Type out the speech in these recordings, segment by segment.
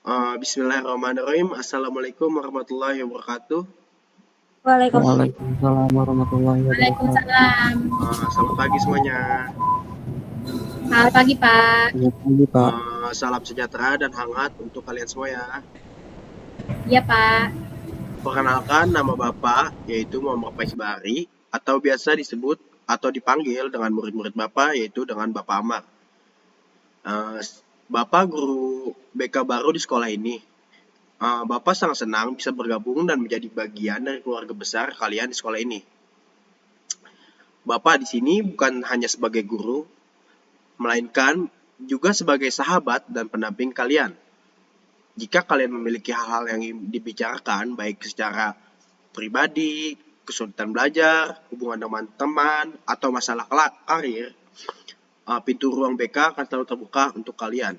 Bismillahirrahmanirrahim. Assalamualaikum warahmatullahi wabarakatuh. Waalaikumsalam warahmatullahi wabarakatuh. Waalaikumsalam. Selamat pagi semuanya. Selamat pagi, Pak. Selamat pagi, Pak. Salam sejahtera dan hangat untuk kalian semua ya. Iya, Pak. Perkenalkan, nama Bapak yaitu Muhammad Faiz Bahari atau biasa disebut atau dipanggil dengan murid-murid Bapak yaitu dengan Bapak Amar. Bapak guru BK baru di sekolah ini. Bapak sangat senang bisa bergabung dan menjadi bagian dari keluarga besar kalian di sekolah ini. Bapak di sini bukan hanya sebagai guru, melainkan juga sebagai sahabat dan pendamping kalian. Jika kalian memiliki hal-hal yang ingin dibicarakan, baik secara pribadi, kesulitan belajar, hubungan dengan teman, atau masalah karir, pintu ruang BK akan selalu terbuka untuk kalian.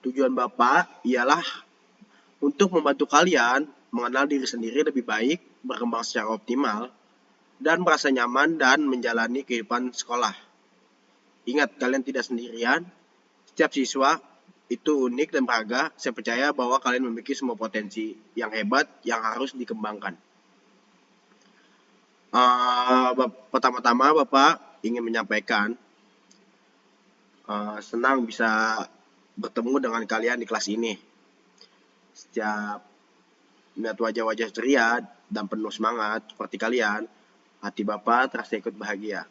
Tujuan Bapak ialah untuk membantu kalian mengenal diri sendiri lebih baik, berkembang secara optimal, dan merasa nyaman dan menjalani kehidupan sekolah. Ingat, kalian tidak sendirian. Setiap siswa itu unik dan berharga. Saya percaya bahwa kalian memiliki semua potensi yang hebat yang harus dikembangkan. Pertama-tama Bapak ingin menyampaikan senang bisa bertemu dengan kalian di kelas ini. Setiap melihat wajah-wajah ceria dan penuh semangat seperti kalian, hati Bapak terasa ikut bahagia.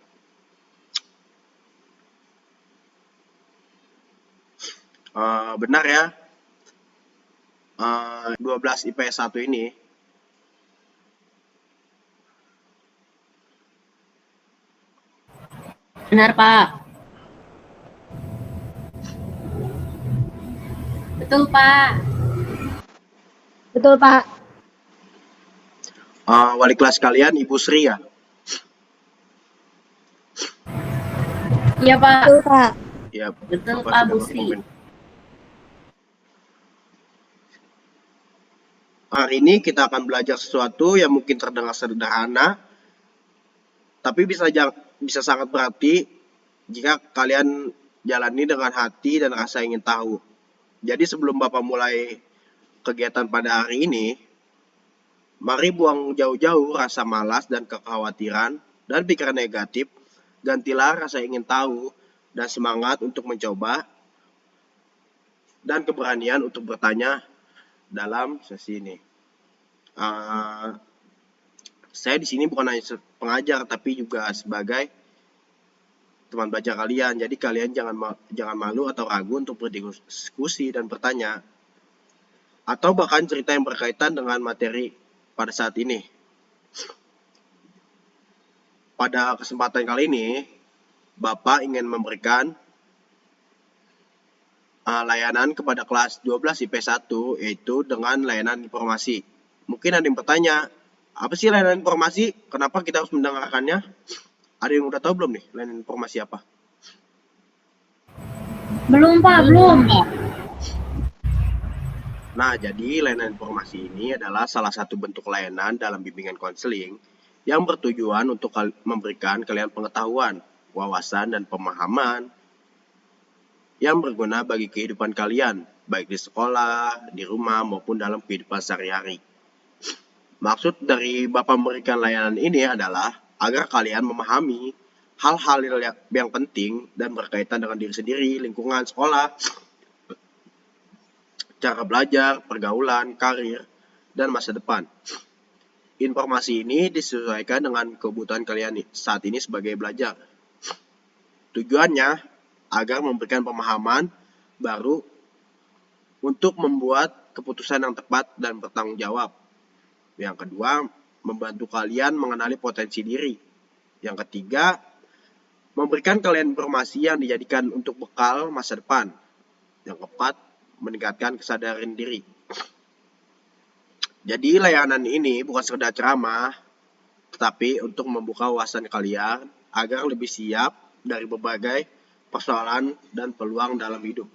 Benar ya, 12 IPS 1 ini Benar, Pak. Betul, Pak. Betul, Pak. Wali kelas kalian Ibu Sri ya? Iya, Pak. Betul, Pak. Ya, Betul, Bapak Pak sudah Bu Sri. berkomen. Hari ini kita akan belajar sesuatu yang mungkin terdengar sederhana, tapi bisa sangat berarti jika kalian jalani dengan hati dan rasa ingin tahu. Jadi sebelum Bapak mulai kegiatan pada hari ini, mari buang jauh-jauh rasa malas dan kekhawatiran dan pikiran negatif, gantilah rasa ingin tahu dan semangat untuk mencoba dan keberanian untuk bertanya dalam sesi ini. Saya di sini bukan hanya pengajar tapi juga sebagai teman belajar kalian. Jadi kalian jangan malu atau ragu untuk berdiskusi dan bertanya, atau bahkan cerita yang berkaitan dengan materi pada saat ini. Pada kesempatan kali ini, Bapak ingin memberikan layanan kepada kelas 12 IPS 1, yaitu dengan layanan informasi. Mungkin ada yang bertanya, apa sih layanan informasi? Kenapa kita harus mendengarkannya? Ada yang udah tahu belum nih layanan informasi apa? Belum, Pak. Belum. Nah, jadi layanan informasi ini adalah salah satu bentuk layanan dalam bimbingan konseling yang bertujuan untuk memberikan kalian pengetahuan, wawasan, dan pemahaman yang berguna bagi kehidupan kalian, baik di sekolah, di rumah, maupun dalam kehidupan sehari-hari. Maksud dari Bapak memberikan layanan ini adalah agar kalian memahami hal-hal yang penting dan berkaitan dengan diri sendiri, lingkungan sekolah, cara belajar, pergaulan, karir, dan masa depan. Informasi ini disesuaikan dengan kebutuhan kalian saat ini sebagai belajar. Tujuannya agar memberikan pemahaman baru untuk membuat keputusan yang tepat dan bertanggung jawab. Yang kedua, membantu kalian mengenali potensi diri. Yang ketiga, memberikan kalian informasi yang dijadikan untuk bekal masa depan. Yang keempat, meningkatkan kesadaran diri. Jadi layanan ini bukan sekedar ceramah, tetapi untuk membuka wawasan kalian agar lebih siap dari berbagai persoalan dan peluang dalam hidup.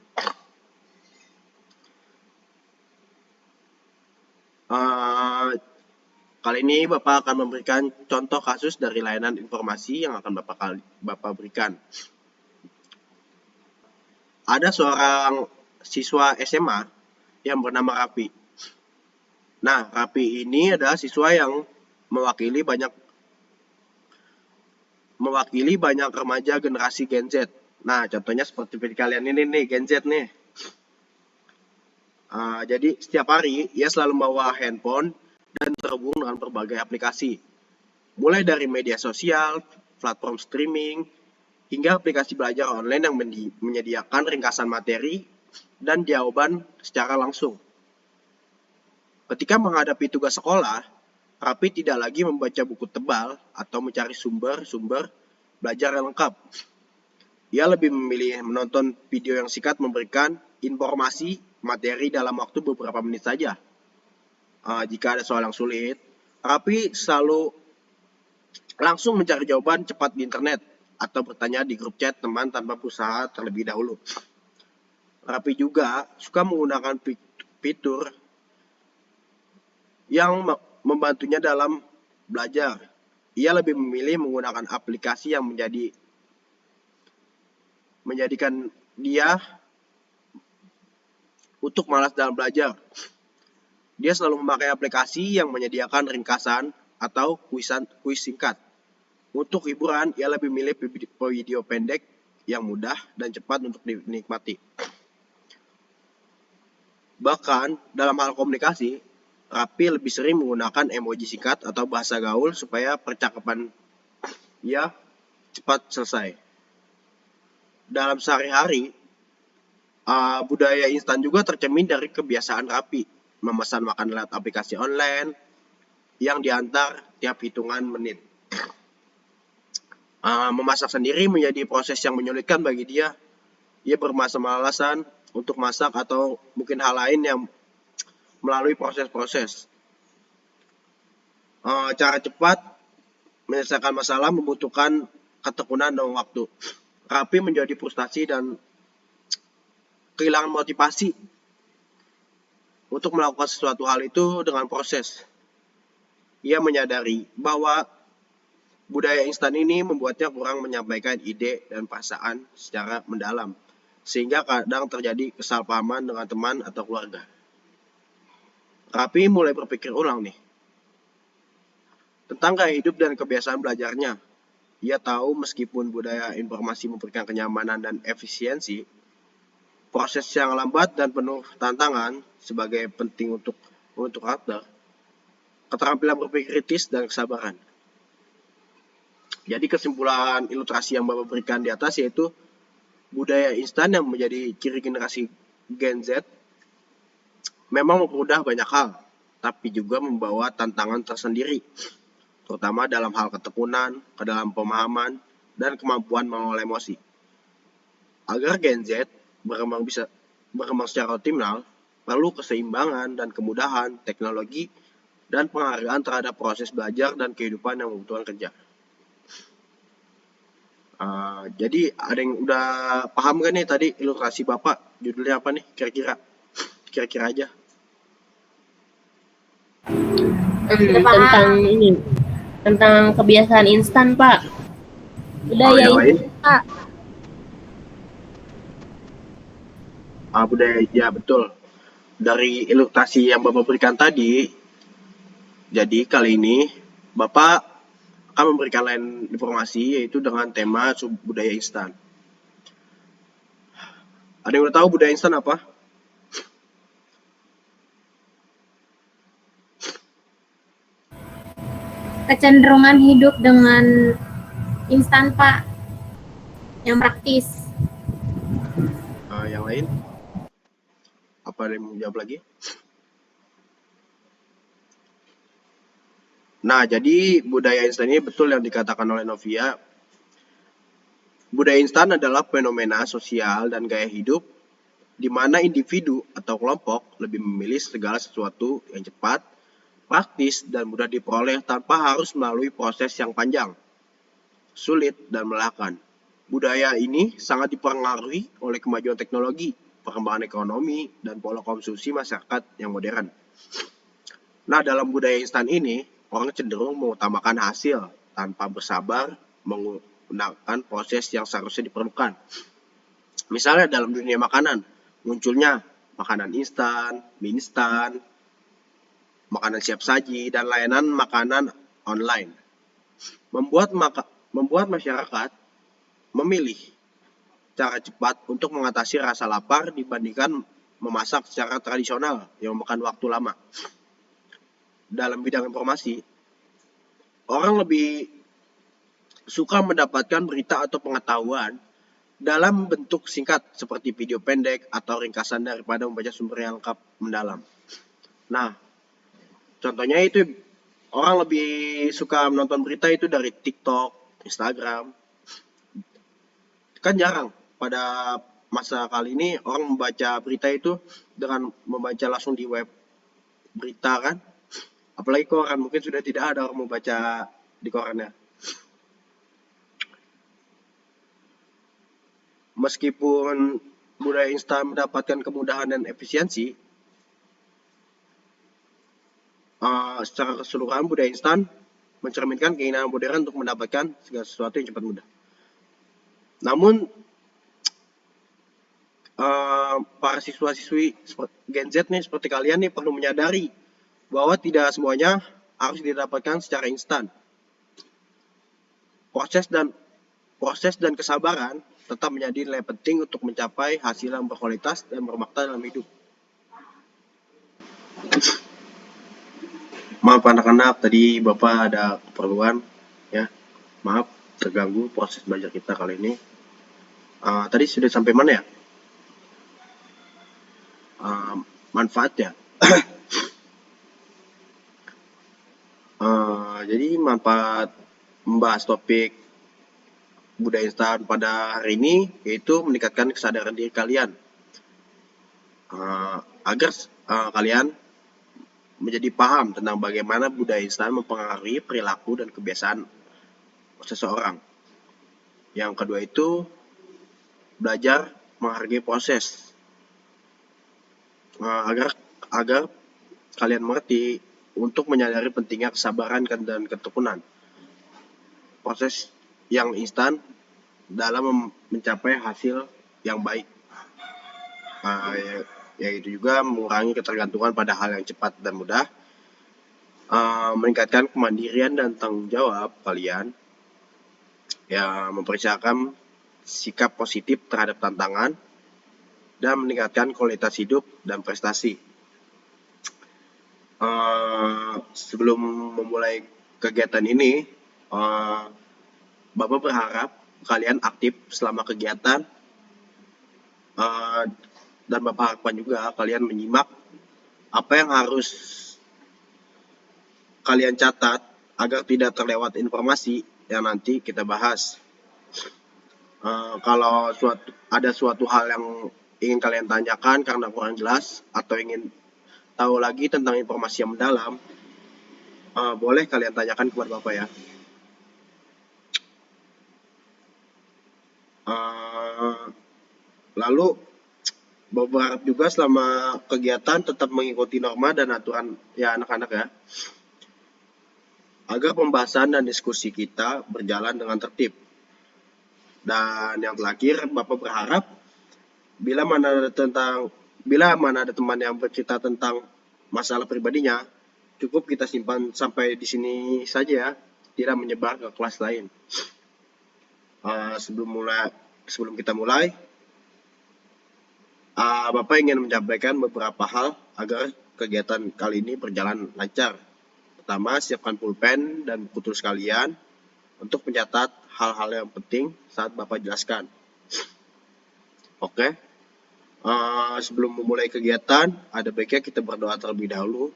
Kali ini Bapak akan memberikan contoh kasus dari layanan informasi yang akan Bapak berikan. Ada seorang siswa SMA yang bernama Raffi. Nah, Raffi ini adalah siswa yang mewakili banyak remaja generasi Gen Z. Nah, contohnya seperti kalian ini nih, Gen Z nih. Jadi setiap hari ia selalu membawa handphone dan terhubung dengan berbagai aplikasi. Mulai dari media sosial, platform streaming, hingga aplikasi belajar online yang menyediakan ringkasan materi dan jawaban secara langsung. Ketika menghadapi tugas sekolah, Raffi tidak lagi membaca buku tebal atau mencari sumber-sumber belajar yang lengkap. Ia lebih memilih menonton video yang singkat memberikan informasi materi dalam waktu beberapa menit saja. Jika ada soal yang sulit, Raffi selalu langsung mencari jawaban cepat di internet atau bertanya di grup chat teman tanpa berusaha terlebih dahulu. Raffi juga suka menggunakan fitur yang membantunya dalam belajar. Ia lebih memilih menggunakan aplikasi yang menjadikan dia untuk malas dalam belajar. Dia selalu memakai aplikasi yang menyediakan ringkasan atau kuis singkat. Untuk hiburan, ia lebih memilih video pendek yang mudah dan cepat untuk dinikmati. Bahkan dalam hal komunikasi, Raffi lebih sering menggunakan emoji singkat atau bahasa gaul supaya percakapan ia cepat selesai. Dalam sehari-hari, budaya instan juga tercermin dari kebiasaan Raffi memesan makan lewat aplikasi online yang diantar tiap hitungan menit. Memasak sendiri menjadi proses yang menyulitkan bagi dia. Ia bermalas-malasan untuk masak atau mungkin hal lain yang melalui proses-proses. Cara cepat menyelesaikan masalah membutuhkan ketekunan dan waktu. Raffi menjadi frustasi dan kehilangan motivasi untuk melakukan sesuatu hal itu dengan proses. Ia menyadari bahwa budaya instan ini membuatnya kurang menyampaikan ide dan perasaan secara mendalam, sehingga kadang terjadi kesalahpahaman dengan teman atau keluarga. Raffi mulai berpikir ulang nih tentang gaya hidup dan kebiasaan belajarnya. Ia tahu meskipun budaya informasi memberikan kenyamanan dan efisiensi, proses yang lambat dan penuh tantangan sebagai penting untuk karakter, keterampilan berpikir kritis dan kesabaran. Jadi kesimpulan ilustrasi yang Bapak berikan di atas yaitu budaya instan yang menjadi ciri generasi Gen Z memang mempermudah banyak hal, tapi juga membawa tantangan tersendiri, terutama dalam hal ketekunan, kedalam pemahaman, dan kemampuan mengelola emosi. Agar Gen Z berkembang secara optimal, perlu keseimbangan dan kemudahan, teknologi, dan penghargaan terhadap proses belajar dan kehidupan yang membutuhkan kerja. Jadi ada yang udah paham kan nih tadi ilustrasi Bapak? Judulnya apa nih kira-kira? Kira-kira aja. Tentang kebiasaan instan, Pak. Budaya instan, Pak. Budaya, ya betul. Dari ilustrasi yang Bapak berikan tadi, jadi kali ini Bapak akan memberikan lain informasi yaitu dengan tema budaya instan. Ada yang udah tahu budaya instan apa? Kecenderungan hidup dengan instan, Pak. Yang praktis. Yang lain? Apa ada yang mau jawab lagi? Nah, jadi budaya instan ini betul yang dikatakan oleh Novia. Budaya instan adalah fenomena sosial dan gaya hidup di mana individu atau kelompok lebih memilih segala sesuatu yang cepat, praktis, dan mudah diperoleh tanpa harus melalui proses yang panjang, sulit, dan melelahkan. Budaya ini sangat dipengaruhi oleh kemajuan teknologi, perkembangan ekonomi, dan pola konsumsi masyarakat yang modern. Nah, dalam budaya instan ini, orang cenderung mengutamakan hasil tanpa bersabar menggunakan proses yang seharusnya diperlukan. Misalnya dalam dunia makanan, munculnya makanan instan, mie instan, makanan siap saji, dan layanan makanan online. Membuat masyarakat memilih cara cepat untuk mengatasi rasa lapar dibandingkan memasak secara tradisional yang memakan waktu lama. Dalam bidang informasi, orang lebih suka mendapatkan berita atau pengetahuan dalam bentuk singkat seperti video pendek atau ringkasan daripada membaca sumber yang lengkap mendalam. Nah, contohnya itu orang lebih suka menonton berita itu dari TikTok, Instagram. Kan jarang pada masa kali ini orang membaca berita itu dengan membaca langsung di web berita kan. Apalagi koran, mungkin sudah tidak ada orang membaca di korannya. Meskipun budaya instan mendapatkan kemudahan dan efisiensi, secara keseluruhan budaya instan mencerminkan keinginan modern untuk mendapatkan segala sesuatu yang cepat mudah. Namun, para siswa-siswi Gen Z nih seperti kalian nih perlu menyadari bahwa tidak semuanya harus didapatkan secara instan. Proses dan kesabaran tetap menjadi nilai penting untuk mencapai hasil yang berkualitas dan bermakna dalam hidup. Maaf anak-anak, tadi Bapak ada keperluan, ya. Maaf terganggu proses belajar kita kali ini. Tadi sudah sampai mana ya? Manfaatnya. Jadi manfaat membahas topik budaya instan pada hari ini yaitu meningkatkan kesadaran diri kalian agar kalian menjadi paham tentang bagaimana budaya instan mempengaruhi perilaku dan kebiasaan seseorang. Yang kedua itu belajar menghargai proses agar kalian mengerti untuk menyadari pentingnya kesabaran dan ketekunan. Proses yang instan dalam mencapai hasil yang baik. Yaitu juga mengurangi ketergantungan pada hal yang cepat dan mudah, meningkatkan kemandirian dan tanggung jawab kalian, ya, mempersiapkan sikap positif terhadap tantangan, dan meningkatkan kualitas hidup dan prestasi. Sebelum memulai kegiatan ini, Bapak berharap kalian aktif selama kegiatan, dan Bapak harapkan juga kalian menyimak apa yang harus kalian catat agar tidak terlewat informasi yang nanti kita bahas. Kalau ada suatu hal yang ingin kalian tanyakan karena kurang jelas atau ingin tahu lagi tentang informasi yang mendalam, boleh kalian tanyakan kepada Bapak ya. Lalu Bapak berharap juga selama kegiatan tetap mengikuti norma dan aturan ya anak-anak ya, agar pembahasan dan diskusi kita berjalan dengan tertib. Dan yang terakhir, Bapak berharap bila mana ada teman yang bercerita tentang masalah pribadinya, cukup kita simpan sampai di sini saja ya, tidak menyebar ke kelas lain. Sebelum kita mulai, Bapak ingin menyampaikan beberapa hal agar kegiatan kali ini berjalan lancar. Pertama, siapkan pulpen dan buku tulis kalian untuk mencatat hal-hal yang penting saat Bapak jelaskan. Oke. Sebelum memulai kegiatan, ada baiknya kita berdoa terlebih dahulu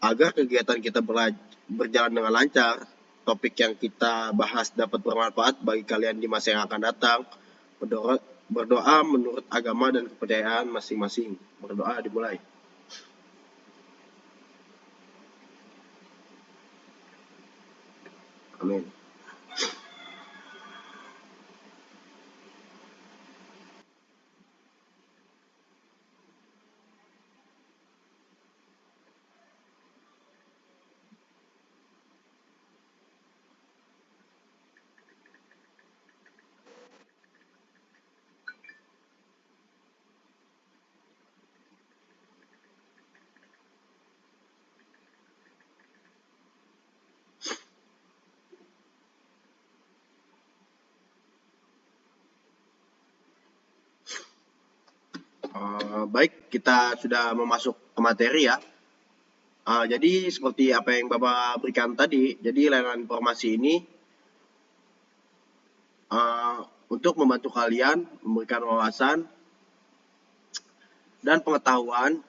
agar kegiatan kita berjalan dengan lancar. Topik yang kita bahas dapat bermanfaat bagi kalian di masa yang akan datang. Berdoa menurut agama dan kepercayaan masing-masing. Berdoa dimulai. Amin. Baik, kita sudah memasuk ke materi ya. Jadi seperti apa yang Bapak berikan tadi, jadi layanan informasi ini untuk membantu kalian memberikan wawasan dan pengetahuan,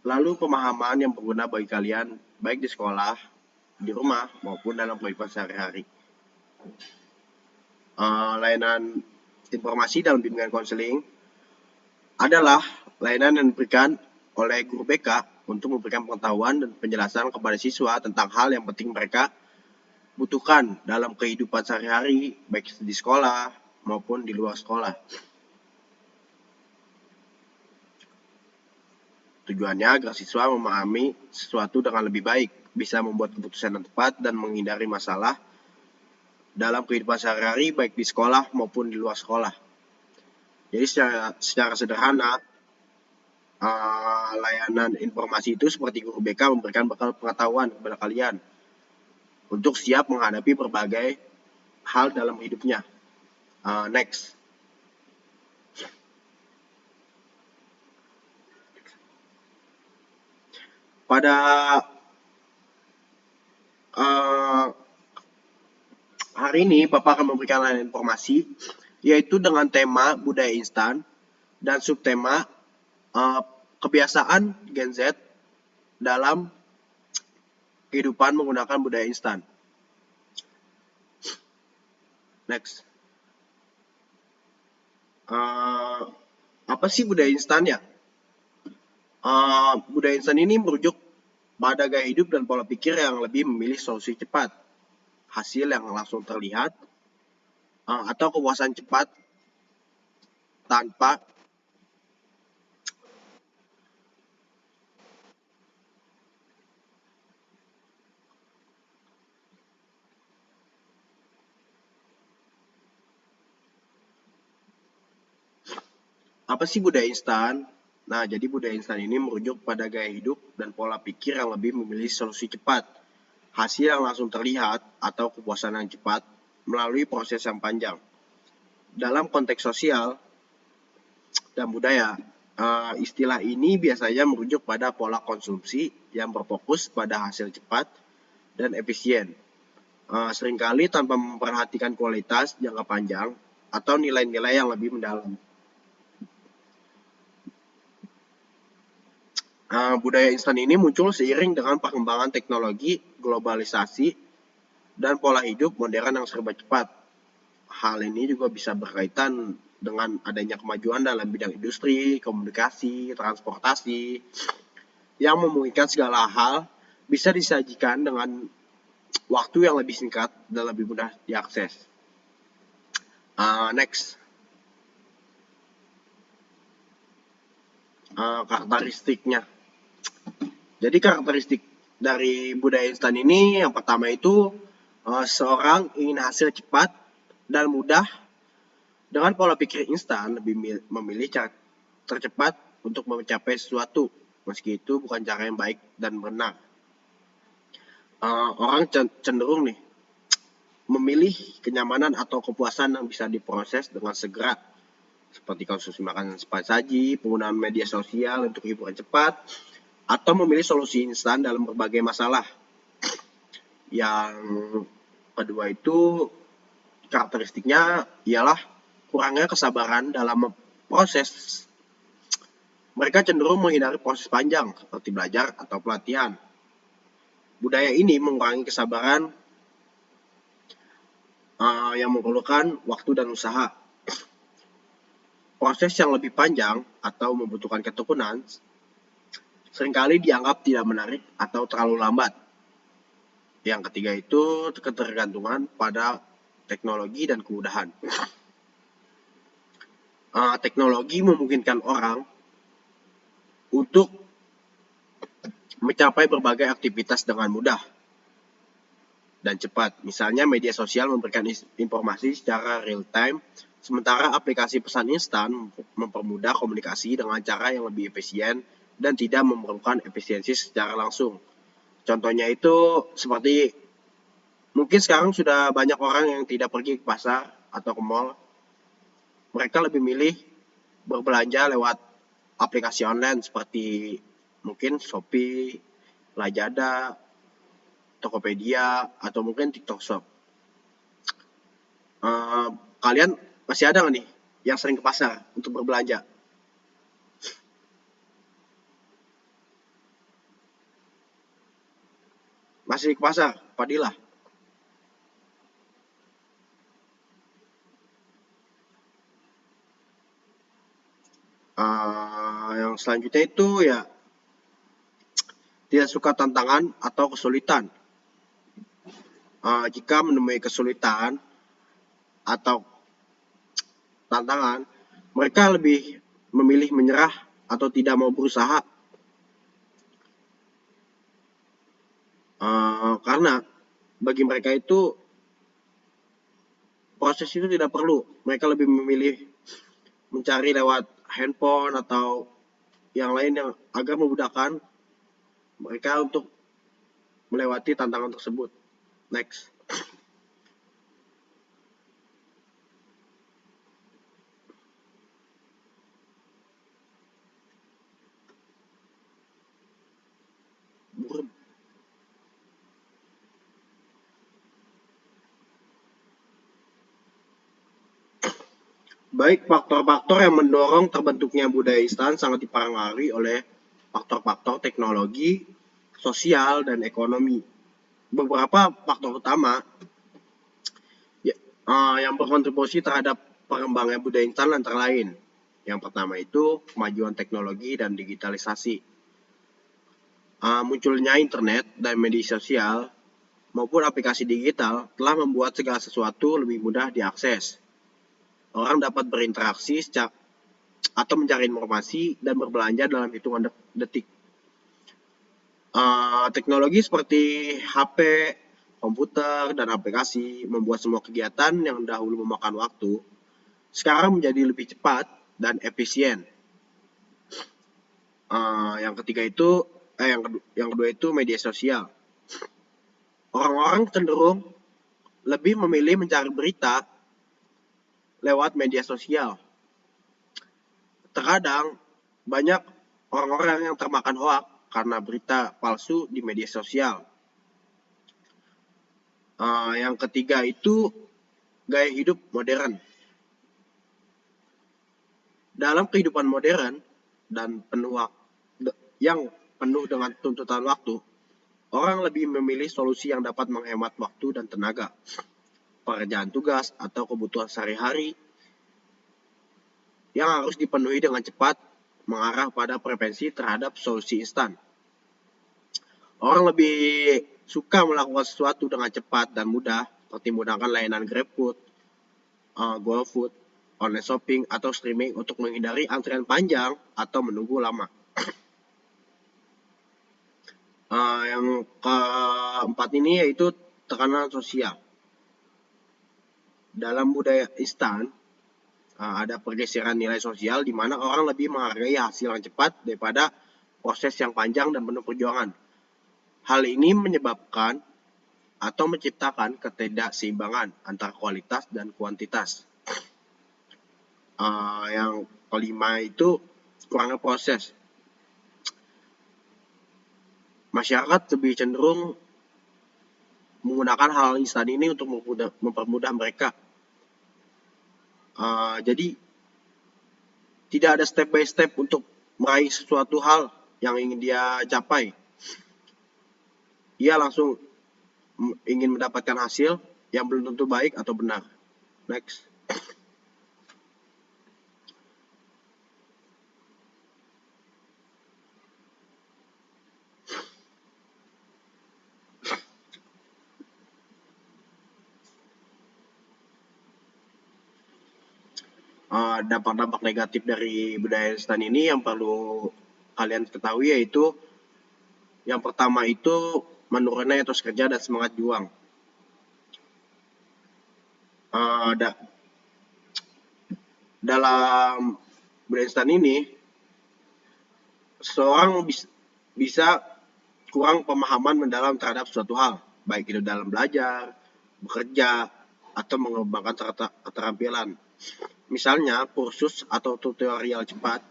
lalu pemahaman yang berguna bagi kalian, baik di sekolah, di rumah, maupun dalam kehidupan sehari-hari. Layanan informasi dalam bimbingan konseling adalah layanan yang diberikan oleh guru BK untuk memberikan pengetahuan dan penjelasan kepada siswa tentang hal yang penting mereka butuhkan dalam kehidupan sehari-hari, baik di sekolah maupun di luar sekolah. Tujuannya agar siswa memahami sesuatu dengan lebih baik, bisa membuat keputusan yang tepat, dan menghindari masalah dalam kehidupan sehari-hari, baik di sekolah maupun di luar sekolah. Jadi secara sederhana, layanan informasi itu seperti guru BK memberikan bekal pengetahuan kepada kalian untuk siap menghadapi berbagai hal dalam hidupnya. Next. Pada hari ini, Bapak akan memberikan layanan informasi, yaitu dengan tema budaya instan dan subtema kebiasaan Gen Z dalam kehidupan menggunakan budaya instan. Next. Apa sih budaya instan ya? Budaya instan ini merujuk pada gaya hidup dan pola pikir yang lebih memilih solusi cepat, hasil yang langsung terlihat, atau kepuasan cepat tanpa Apa sih budaya instan? Nah, jadi budaya instan ini merujuk pada gaya hidup dan pola pikir yang lebih memilih solusi cepat, hasil yang langsung terlihat, atau kepuasan yang cepat melalui proses yang panjang. Dalam konteks sosial dan budaya, istilah ini biasanya merujuk pada pola konsumsi yang berfokus pada hasil cepat dan efisien, seringkali tanpa memperhatikan kualitas jangka panjang atau nilai-nilai yang lebih mendalam. Budaya instan ini muncul seiring dengan perkembangan teknologi, globalisasi, dan pola hidup modern yang serba cepat. Hal ini juga bisa berkaitan dengan adanya kemajuan dalam bidang industri, komunikasi, transportasi, yang memungkinkan segala hal bisa disajikan dengan waktu yang lebih singkat dan lebih mudah diakses. Next. Karakteristiknya. Jadi karakteristik dari budaya instan ini yang pertama itu seorang ingin hasil cepat dan mudah dengan pola pikir instan lebih memilih cara tercepat untuk mencapai sesuatu meski itu bukan cara yang baik dan benar. Orang cenderung nih memilih kenyamanan atau kepuasan yang bisa diproses dengan segera seperti konsumsi makanan cepat saji, penggunaan media sosial untuk hiburan cepat, atau memilih solusi instan dalam berbagai masalah. Yang kedua itu karakteristiknya ialah kurangnya kesabaran dalam proses. Mereka cenderung menghindari proses panjang seperti belajar atau pelatihan. Budaya ini mengurangi kesabaran yang memerlukan waktu dan usaha. Proses yang lebih panjang atau membutuhkan ketekunan seringkali dianggap tidak menarik atau terlalu lambat. Yang ketiga itu ketergantungan pada teknologi dan kemudahan. Teknologi memungkinkan orang untuk mencapai berbagai aktivitas dengan mudah dan cepat. Misalnya media sosial memberikan informasi secara real time, sementara aplikasi pesan instan mempermudah komunikasi dengan cara yang lebih efisien dan tidak memerlukan efisiensi secara langsung. Contohnya itu seperti mungkin sekarang sudah banyak orang yang tidak pergi ke pasar atau ke mall. Mereka lebih milih berbelanja lewat aplikasi online seperti mungkin Shopee, Lazada, Tokopedia, atau mungkin TikTok Shop. Kalian masih ada nggak nih yang sering ke pasar untuk berbelanja? Masih ke pasar, Fadilah? Yang selanjutnya itu ya tidak suka tantangan atau kesulitan. Jika menemui kesulitan atau tantangan, mereka lebih memilih menyerah atau tidak mau berusaha. Karena bagi mereka itu proses itu tidak perlu. Mereka lebih memilih mencari lewat handphone atau yang lain yang agar memudahkan mereka untuk melewati tantangan tersebut. Next. Burem. Baik, faktor-faktor yang mendorong terbentuknya budaya instan sangat dipengaruhi oleh faktor-faktor teknologi, sosial, dan ekonomi. Beberapa faktor utama yang berkontribusi terhadap perkembangan budaya instan antara lain. Yang pertama itu kemajuan teknologi dan digitalisasi. Munculnya internet dan media sosial maupun aplikasi digital telah membuat segala sesuatu lebih mudah diakses. Orang dapat berinteraksi atau mencari informasi dan berbelanja dalam hitungan detik. Teknologi seperti HP, komputer, dan aplikasi membuat semua kegiatan yang dahulu memakan waktu sekarang menjadi lebih cepat dan efisien. Yang kedua itu media sosial. Orang-orang cenderung lebih memilih mencari berita lewat media sosial. Terkadang banyak orang-orang yang termakan hoak karena berita palsu di media sosial. Yang ketiga itu gaya hidup modern. Dalam kehidupan modern dan yang penuh dengan tuntutan waktu, orang lebih memilih solusi yang dapat menghemat waktu dan tenaga. Pekerjaan tugas atau kebutuhan sehari-hari yang harus dipenuhi dengan cepat mengarah pada preferensi terhadap solusi instan. Orang lebih suka melakukan sesuatu dengan cepat dan mudah, seperti menggunakan layanan GrabFood, GoFood, online shopping, atau streaming untuk menghindari antrian panjang atau menunggu lama. Yang keempat ini yaitu tekanan sosial. Dalam budaya instan, ada pergeseran nilai sosial di mana orang lebih menghargai hasil yang cepat daripada proses yang panjang dan penuh perjuangan. Hal ini menyebabkan atau menciptakan ketidakseimbangan antara kualitas dan kuantitas. Yang kelima itu kurangnya proses. Masyarakat lebih cenderung menggunakan hal instan ini untuk mempermudah mereka. Jadi tidak ada step by step untuk meraih sesuatu hal yang ingin dia capai. Ia langsung ingin mendapatkan hasil yang belum tentu baik atau benar. Next. Dampak-dampak negatif dari budaya instan ini yang perlu kalian ketahui yaitu yang pertama itu menurunnya etos kerja dan semangat juang. Dalam budaya instan ini, seseorang bisa kurang pemahaman mendalam terhadap suatu hal, baik itu dalam belajar, bekerja, atau mengembangkan keterampilan. Misalnya, kursus atau tutorial cepat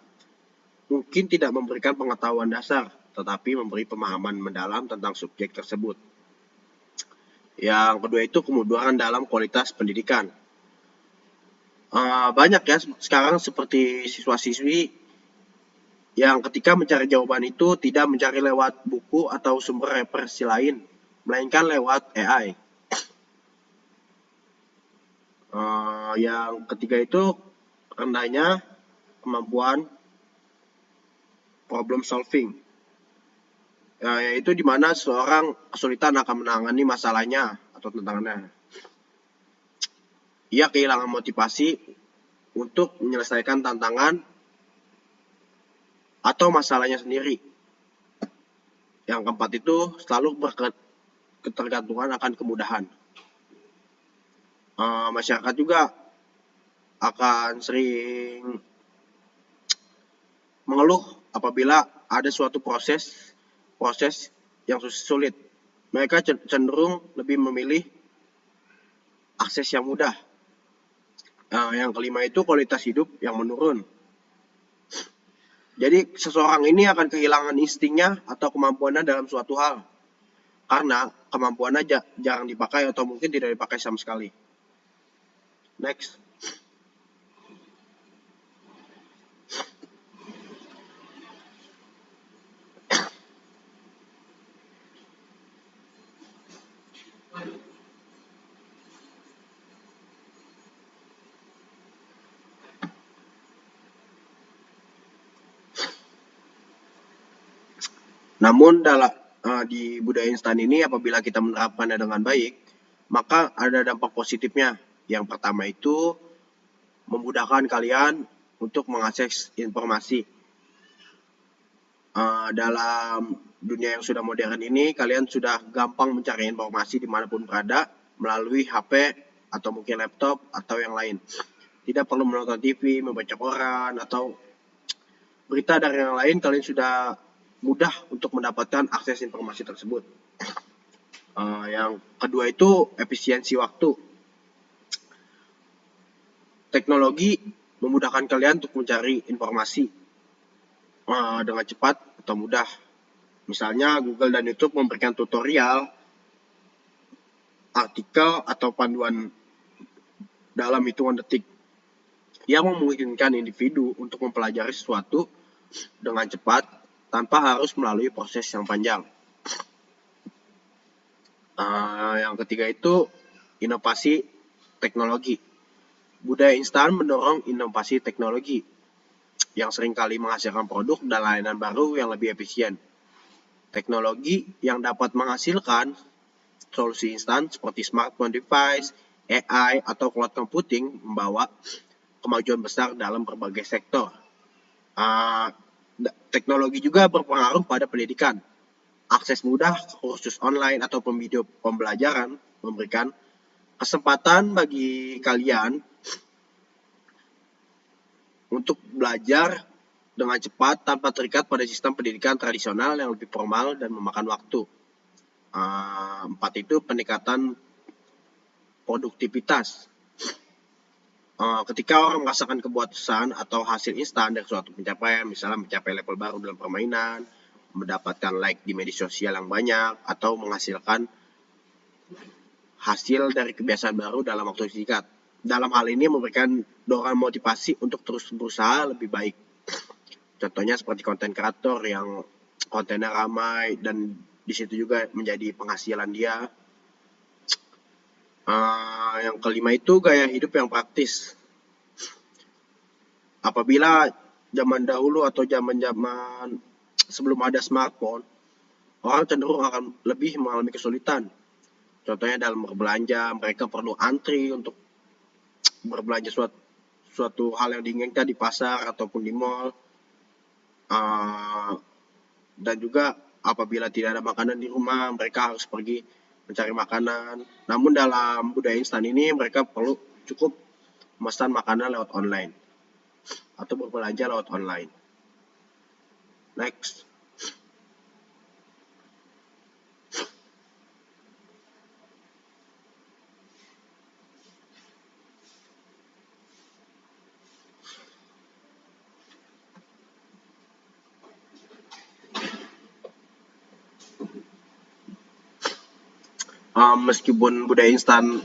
mungkin tidak memberikan pengetahuan dasar, tetapi memberi pemahaman mendalam tentang subjek tersebut. Yang kedua itu kemudahan dalam kualitas pendidikan. Banyak ya sekarang seperti siswa-siswi yang ketika mencari jawaban itu tidak mencari lewat buku atau sumber referensi lain, melainkan lewat AI. Yang ketiga itu rendahnya kemampuan problem solving, yaitu di mana seorang kesulitan akan menangani masalahnya atau tantangannya. Ia kehilangan motivasi untuk menyelesaikan tantangan atau masalahnya sendiri. Yang keempat itu selalu berketergantungan akan kemudahan. Masyarakat juga akan sering mengeluh apabila ada suatu proses yang sulit. Mereka cenderung lebih memilih akses yang mudah. Yang kelima itu kualitas hidup yang menurun. Jadi seseorang ini akan kehilangan instingnya atau kemampuannya dalam suatu hal karena kemampuannya jarang dipakai atau mungkin tidak dipakai sama sekali. Next. Namun di budaya instan ini apabila kita menerapkannya dengan baik, maka ada dampak positifnya. Yang pertama itu memudahkan kalian untuk mengakses informasi. Dalam dunia yang sudah modern ini, kalian sudah gampang mencari informasi dimanapun berada melalui HP atau mungkin laptop atau yang lain. Tidak perlu menonton TV, membaca koran, atau berita dari yang lain, kalian sudah mudah untuk mendapatkan akses informasi tersebut. Yang kedua itu efisiensi waktu. Teknologi memudahkan kalian untuk mencari informasi dengan cepat atau mudah. Misalnya Google dan YouTube memberikan tutorial, artikel, atau panduan dalam hitungan detik yang memungkinkan individu untuk mempelajari sesuatu dengan cepat tanpa harus melalui proses yang panjang. Yang ketiga itu inovasi teknologi. Budaya instan mendorong inovasi teknologi yang seringkali menghasilkan produk dan layanan baru yang lebih efisien. Teknologi yang dapat menghasilkan solusi instan seperti smartphone device, AI, atau cloud computing membawa kemajuan besar dalam berbagai sektor. Teknologi juga berpengaruh pada pendidikan. Akses mudah ke kursus online atau video pembelajaran memberikan kesempatan bagi kalian untuk belajar dengan cepat tanpa terikat pada sistem pendidikan tradisional yang lebih formal dan memakan waktu. 4 itu peningkatan produktivitas. Ketika orang merasakan kepuasan atau hasil instan dari suatu pencapaian, misalnya mencapai level baru dalam permainan, mendapatkan like di media sosial yang banyak, atau menghasilkan hasil dari kebiasaan baru dalam waktu singkat. Dalam hal ini memberikan dorongan motivasi untuk terus berusaha lebih baik. Contohnya seperti konten kreator yang kontennya ramai dan di situ juga menjadi penghasilan dia. Yang kelima itu gaya hidup yang praktis. Apabila zaman dahulu atau zaman sebelum ada smartphone, orang cenderung akan lebih mengalami kesulitan. Contohnya dalam berbelanja, mereka perlu antri untuk berbelanja suatu hal yang diinginkan di pasar ataupun di mall. Dan juga apabila tidak ada makanan di rumah, mereka harus pergi mencari makanan. Namun dalam budaya instan ini mereka perlu cukup memesan makanan lewat online atau berbelanja lewat online. Next. Meskipun budaya instan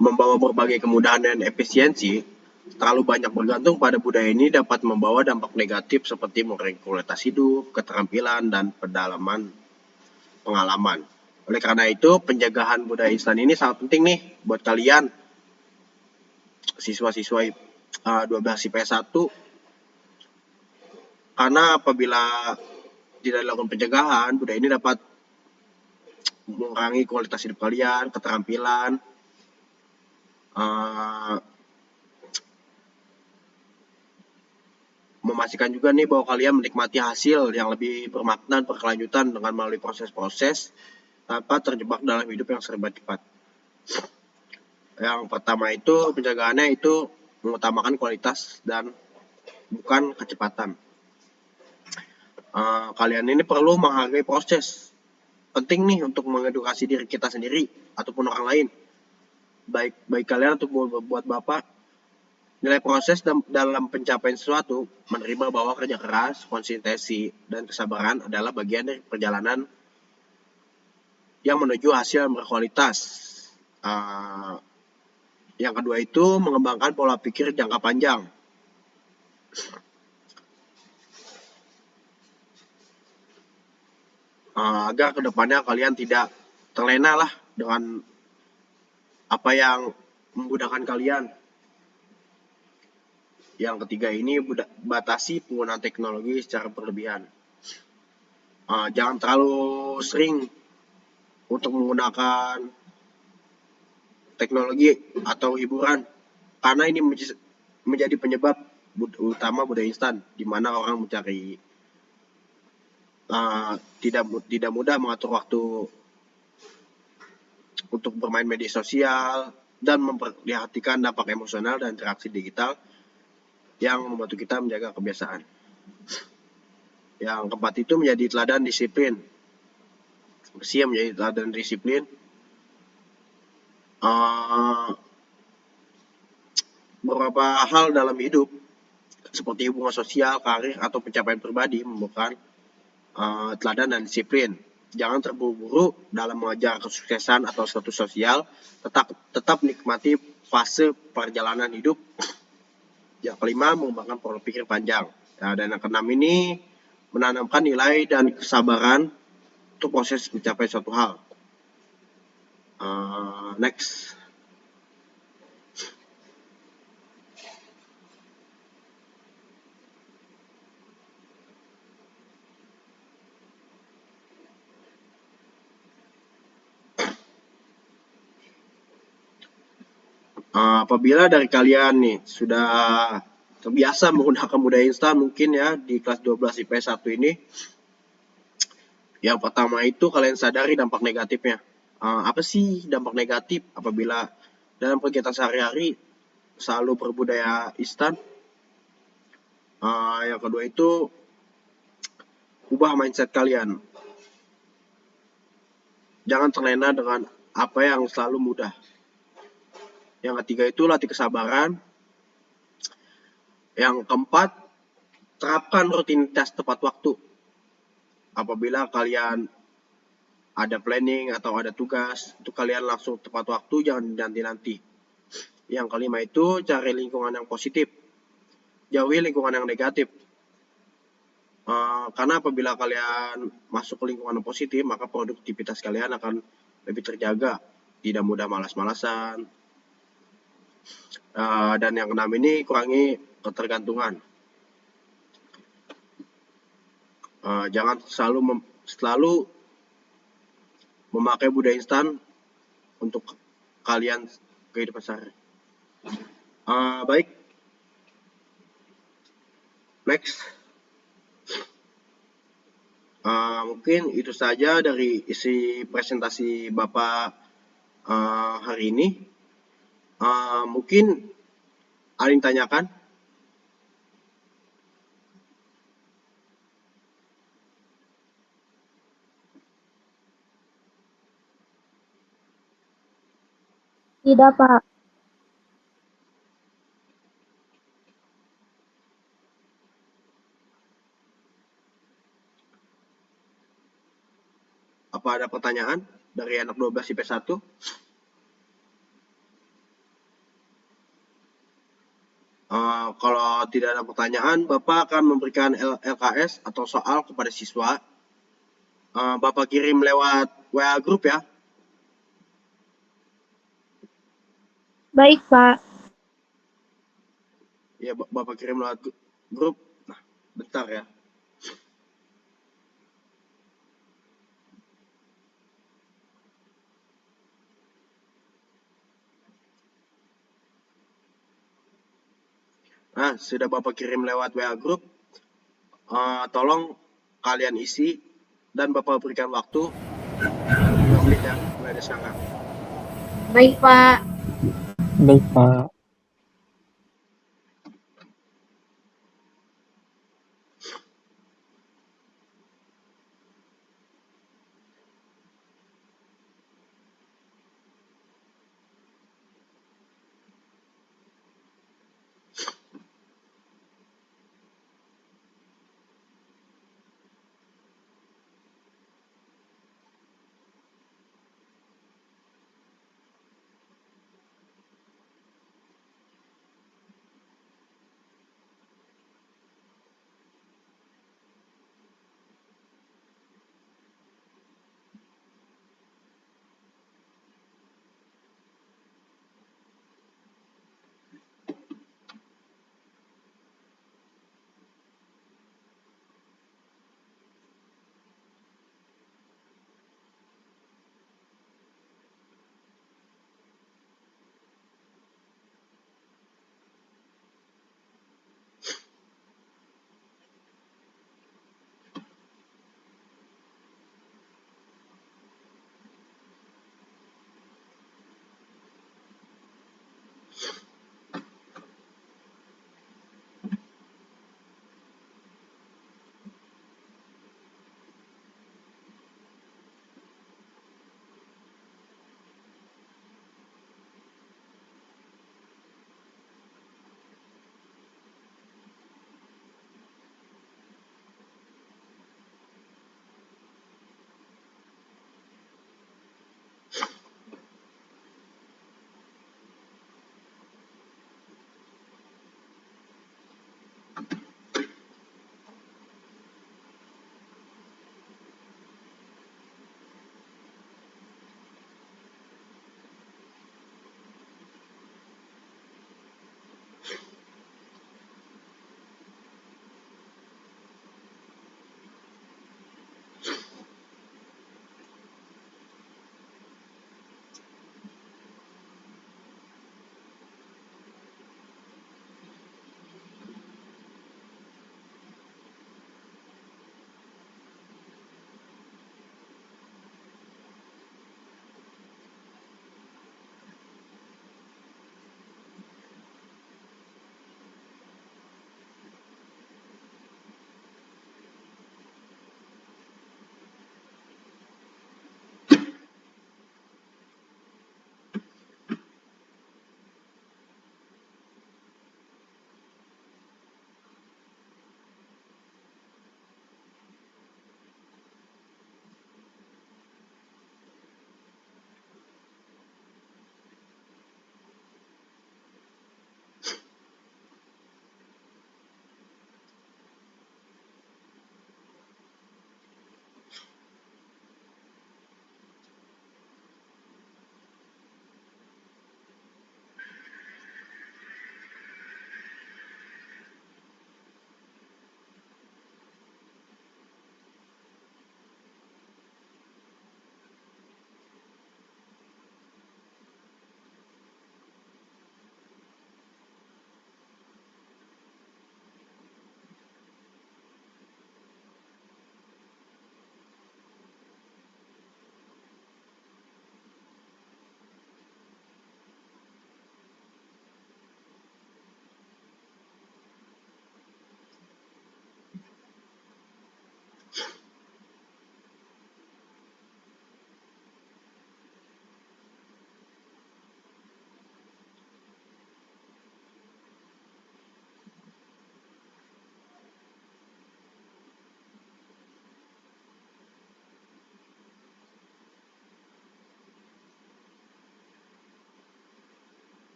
membawa berbagai kemudahan dan efisiensi, terlalu banyak bergantung pada budaya ini dapat membawa dampak negatif seperti mengurangi kualitas hidup, keterampilan, dan pendalaman pengalaman. Oleh karena itu, penjagaan budaya instan ini sangat penting nih buat kalian, siswa-siswa 12 IPS 1, karena apabila tidak dilakukan penjagaan, budaya ini dapat mengurangi kualitas hidup kalian, keterampilan, memastikan juga nih bahwa kalian menikmati hasil yang lebih bermakna dan berkelanjutan dengan melalui proses-proses tanpa terjebak dalam hidup yang serba cepat. Yang pertama itu penjagaannya itu mengutamakan kualitas dan bukan kecepatan. Kalian ini perlu menghargai proses. Penting nih untuk mengedukasi diri kita sendiri ataupun orang lain. Baik kalian atau buat Bapak, nilai proses dalam pencapaian sesuatu, menerima bahwa kerja keras, konsistensi, dan kesabaran adalah bagian dari perjalanan yang menuju hasil yang berkualitas. Yang kedua itu mengembangkan pola pikir jangka panjang. Agar kedepannya kalian tidak terlena lah dengan apa yang memudahkan kalian. Yang ketiga ini batasi penggunaan teknologi secara berlebihan. Jangan terlalu sering untuk menggunakan teknologi atau hiburan, karena ini menjadi penyebab utama budaya instan, di mana orang mencari tidak mudah mengatur waktu untuk bermain media sosial dan memperhatikan dampak emosional dan interaksi digital yang membantu kita menjaga kebiasaan. Yang keempat itu menjadi teladan disiplin. Bersih menjadi teladan disiplin. Beberapa hal dalam hidup seperti hubungan sosial, karir, atau pencapaian pribadi memerlukan teladan dan disiplin. Jangan terburu-buru dalam mengejar kesuksesan atau status sosial. Tetap nikmati fase perjalanan hidup. Yang kelima, mengembangkan pola pikir panjang. Dan yang keenam ini menanamkan nilai dan kesabaran untuk proses mencapai suatu hal. Next. Apabila dari kalian nih sudah terbiasa menggunakan budaya instan mungkin ya di kelas 12 IPS 1 ini, yang pertama itu kalian sadari dampak negatifnya. Apa sih dampak negatif apabila dalam kegiatan sehari-hari selalu berbudaya instan? Yang kedua itu ubah mindset kalian. Jangan terlena dengan apa yang selalu mudah. Yang ketiga itu latih kesabaran. Yang keempat, terapkan rutinitas tepat waktu. Apabila kalian ada planning atau ada tugas, itu kalian langsung tepat waktu, jangan nanti-nanti. Yang kelima itu cari lingkungan yang positif. Jauhi lingkungan yang negatif. Karena apabila kalian masuk ke lingkungan yang positif, maka produktivitas kalian akan lebih terjaga. Tidak mudah malas-malasan. Dan yang keenam ini kurangi ketergantungan. Jangan selalu memakai budaya instan untuk kalian kehidupan sehari. Baik. Next. Mungkin itu saja dari isi presentasi Bapak hari ini. Mungkin ada yang tanyakan? Tidak, Pak. Apa ada pertanyaan dari anak 12 IP 1? Kalau tidak ada pertanyaan, Bapak akan memberikan LKS atau soal kepada siswa. Bapak kirim lewat WA grup ya. Baik, Pak. Ya, Bapak kirim lewat grup. Nah, bentar ya. Nah, sudah Bapak kirim lewat WA grup. Tolong kalian isi dan Bapak berikan waktu 2 menit ya, mulai dari sekarang. Baik, Pak. Baik, Pak.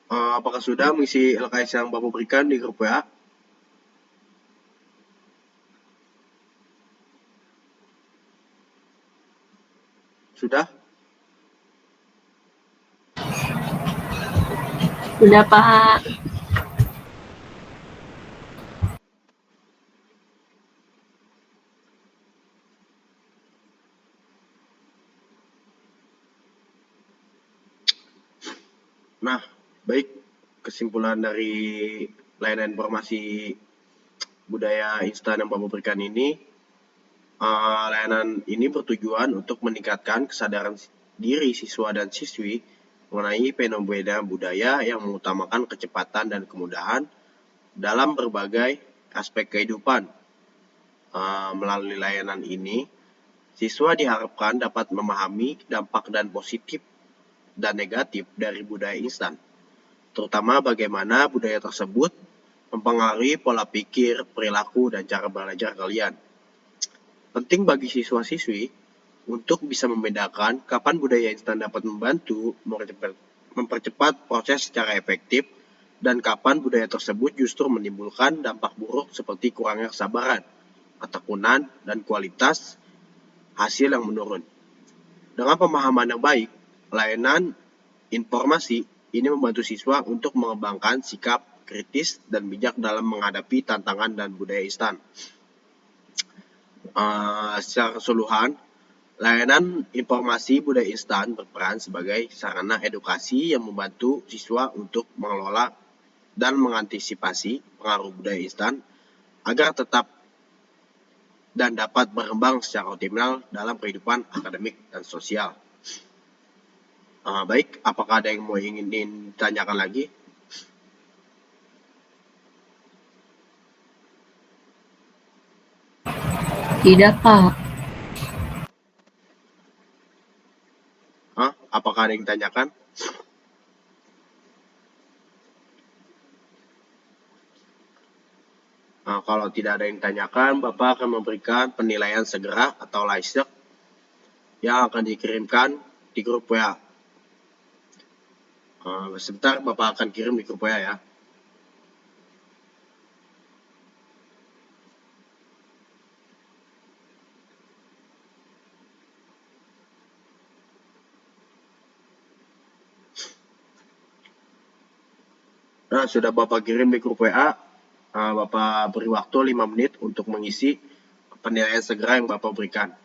Apakah sudah mengisi LKS yang Bapak berikan di grup WA? Sudah? Sudah, Pak. Nah, baik, kesimpulan dari layanan informasi budaya instan yang Bapak berikan ini, layanan ini bertujuan untuk meningkatkan kesadaran diri siswa dan siswi mengenai fenomena budaya yang mengutamakan kecepatan dan kemudahan dalam berbagai aspek kehidupan. Melalui layanan ini, siswa diharapkan dapat memahami dampak dan positif dan negatif dari budaya instan, terutama bagaimana budaya tersebut mempengaruhi pola pikir, perilaku, dan cara belajar kalian. Penting bagi siswa-siswi untuk bisa membedakan kapan budaya instan dapat membantu mempercepat proses secara efektif dan kapan budaya tersebut justru menimbulkan dampak buruk seperti kurangnya kesabaran, ketekunan, dan kualitas hasil yang menurun. Dengan pemahaman yang baik, layanan informasi ini membantu siswa untuk mengembangkan sikap kritis dan bijak dalam menghadapi tantangan dan budaya instan. Secara keseluruhan, layanan informasi budaya instan berperan sebagai sarana edukasi yang membantu siswa untuk mengelola dan mengantisipasi pengaruh budaya instan agar tetap dan dapat berkembang secara optimal dalam kehidupan akademik dan sosial. Baik, apakah ada yang mau ingin ditanyakan lagi? Tidak, Pak. Apakah ada yang ditanyakan? Kalau tidak ada yang ditanyakan, Bapak akan memberikan penilaian segera atau laisek yang akan dikirimkan di grup WA. Sebentar, Bapak akan kirim di grup WA ya. Nah, sudah Bapak kirim di grup WA, Bapak beri waktu 5 menit untuk mengisi penilaian segera yang Bapak berikan.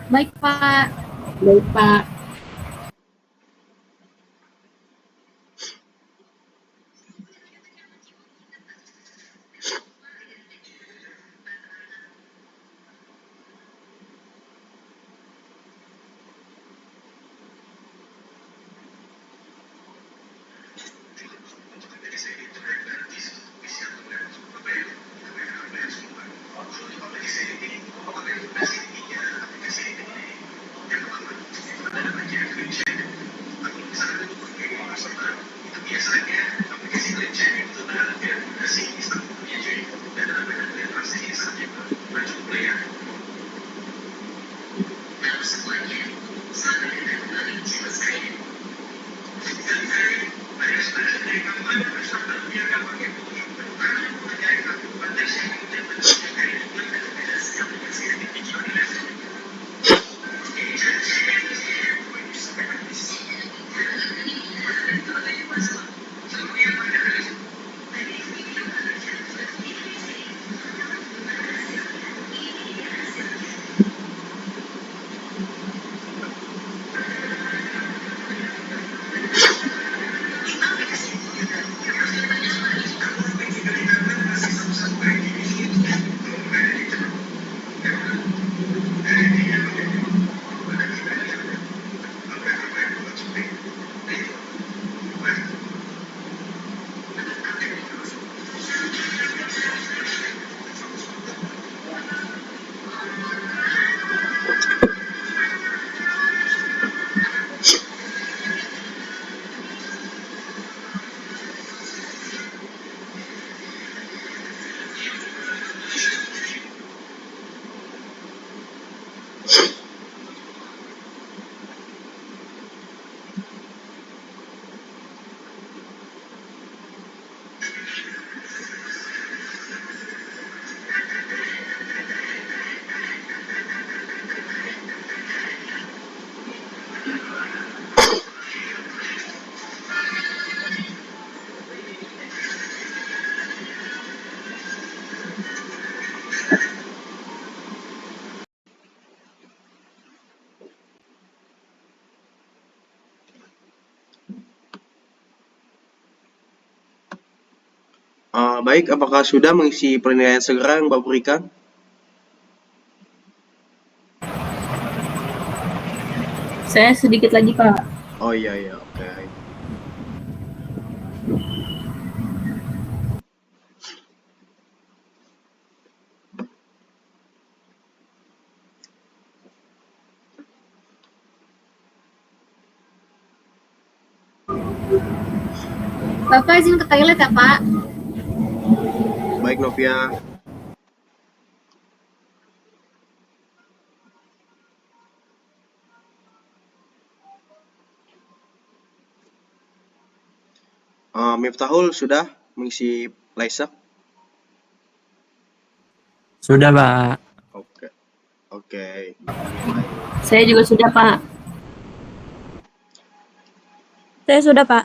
Baik, Pak. Baik, Pak. Baik, apakah sudah mengisi penilaian segera yang Bapak berikan? Saya sedikit lagi, Pak. Oh iya, oke. Bapak izin ke toilet ya, Pak? Baik, Novia. Miftahul sudah mengisi Laisak? Sudah, Pak. Oke. Saya juga sudah, Pak. Saya sudah, Pak.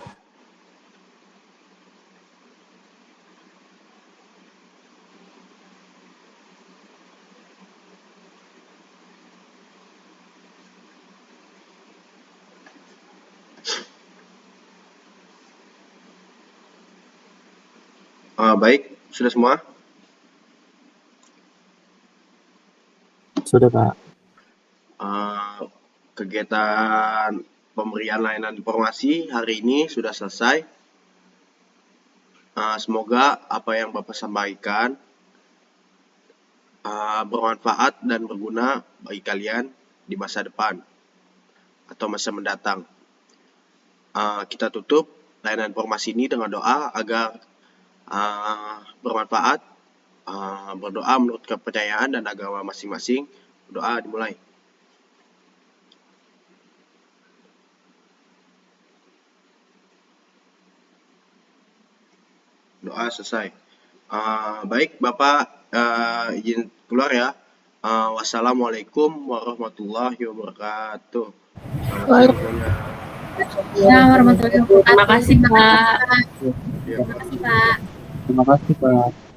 Baik, sudah semua? Sudah, Pak. Kegiatan pemberian layanan informasi hari ini sudah selesai. Semoga apa yang Bapak sampaikan bermanfaat dan berguna bagi kalian di masa depan atau masa mendatang. Kita tutup layanan informasi ini dengan doa agar bermanfaat. Berdoa menurut kepercayaan dan agama masing-masing. Doa dimulai. Doa selesai. Baik, Bapak izin keluar ya. Wassalamualaikum warahmatullahi wabarakatuh. Ya, warahmatullahi wabarakatuh. Terima kasih, Pak. Terima kasih, Pak. Terima kasih, Pak.